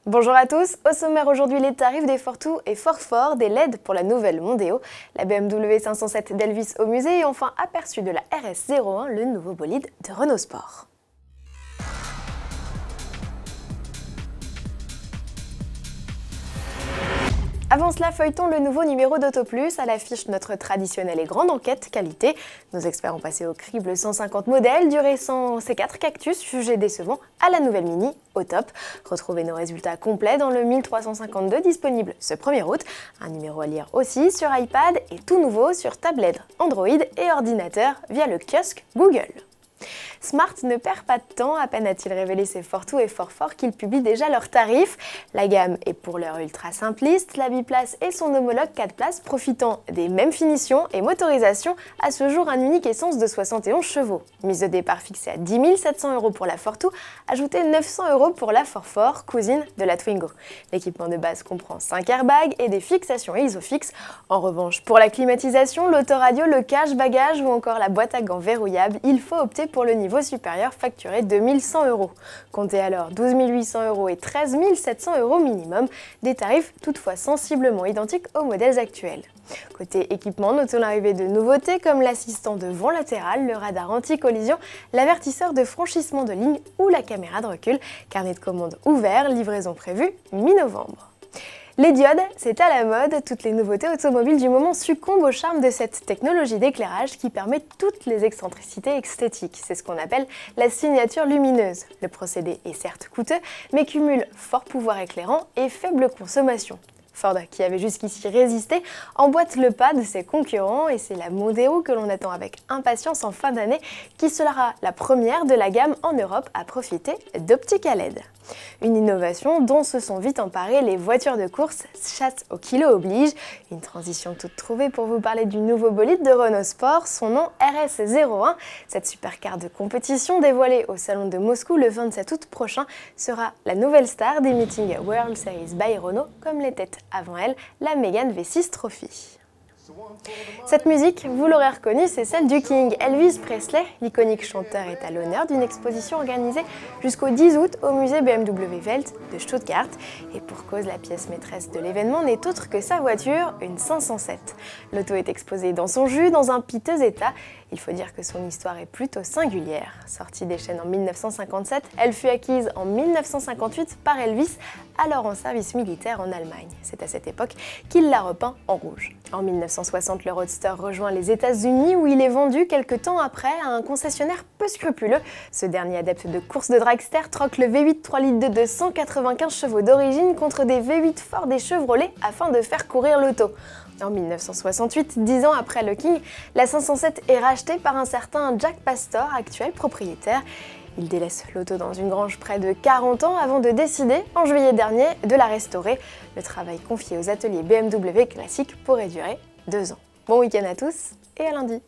Bonjour à tous, au sommaire aujourd'hui les tarifs des Fortwo et Fort des LED pour la nouvelle Mondeo, la BMW 507 d'Elvis au musée et enfin aperçu de la RS01, le nouveau bolide de Renault Sport. Avant cela, feuilletons le nouveau numéro d'AutoPlus, à l'affiche notre traditionnelle et grande enquête qualité. Nos experts ont passé au crible 150 modèles, du récent C4 Cactus, jugé décevant, à la nouvelle Mini, au top. Retrouvez nos résultats complets dans le 1352 disponible ce 1er août. Un numéro à lire aussi sur iPad et tout nouveau sur tablette, Android et ordinateur via le kiosque Google. Smart ne perd pas de temps, à peine a-t-il révélé ses Fortwo et Fort qu'ils publient déjà leurs tarifs. La gamme est pour l'heure ultra simpliste, la biplace et son homologue 4 places profitant des mêmes finitions et motorisations, à ce jour un unique essence de 71 chevaux. Mise de départ fixée à 10 700 € pour la Fortwo, ajoutez 900 € pour la Fort, cousine de la Twingo. L'équipement de base comprend 5 airbags et des fixations isofixes. En revanche, pour la climatisation, l'autoradio, le cache-bagages ou encore la boîte à gants verrouillable, il faut opter pour le niveau supérieur facturé 2100 €. Comptez alors 12 800 € et 13 700 € minimum, des tarifs toutefois sensiblement identiques aux modèles actuels. Côté équipement, notons l'arrivée de nouveautés comme l'assistant de vent latéral, le radar anti-collision, l'avertisseur de franchissement de ligne ou la caméra de recul. Carnet de commande ouvert, livraison prévue mi-novembre. Les diodes, c'est à la mode, toutes les nouveautés automobiles du moment succombent au charme de cette technologie d'éclairage qui permet toutes les excentricités esthétiques. C'est ce qu'on appelle la signature lumineuse. Le procédé est certes coûteux, mais cumule fort pouvoir éclairant et faible consommation. Ford, qui avait jusqu'ici résisté, emboîte le pas de ses concurrents et c'est la Mondeo que l'on attend avec impatience en fin d'année qui sera la première de la gamme en Europe à profiter d'optique à LED. Une innovation dont se sont vite emparées les voitures de course, chasse au kilo oblige. Une transition toute trouvée pour vous parler du nouveau bolide de Renault Sport, son nom RS01. Cette supercar de compétition dévoilée au salon de Moscou le 27 août prochain sera la nouvelle star des meetings World Series by Renault, comme l'était avant elle la Mégane V6 Trophy. Cette musique, vous l'aurez reconnue, c'est celle du King. Elvis Presley, l'iconique chanteur, est à l'honneur d'une exposition organisée jusqu'au 10 août au musée BMW Welt de Stuttgart. Et pour cause, la pièce maîtresse de l'événement n'est autre que sa voiture, une 507. L'auto est exposée dans son jus, dans un piteux état. Il faut dire que son histoire est plutôt singulière. Sortie des chaînes en 1957, elle fut acquise en 1958 par Elvis, alors en service militaire en Allemagne. C'est à cette époque qu'il l'a repeint en rouge. En 1960, le Roadster rejoint les États-Unis où il est vendu quelques temps après à un concessionnaire peu scrupuleux. Ce dernier adepte de course de dragster troque le V8 3 litres de 295 chevaux d'origine contre des V8 Ford et Chevrolet afin de faire courir l'auto. En 1968, 10 ans après le King, la 507 est rachetée par un certain Jack Pastor, actuel propriétaire. Il délaisse l'auto dans une grange près de 40 ans avant de décider, en juillet dernier, de la restaurer. Le travail confié aux ateliers BMW Classique pourrait durer 2 ans. Bon week-end à tous et à lundi.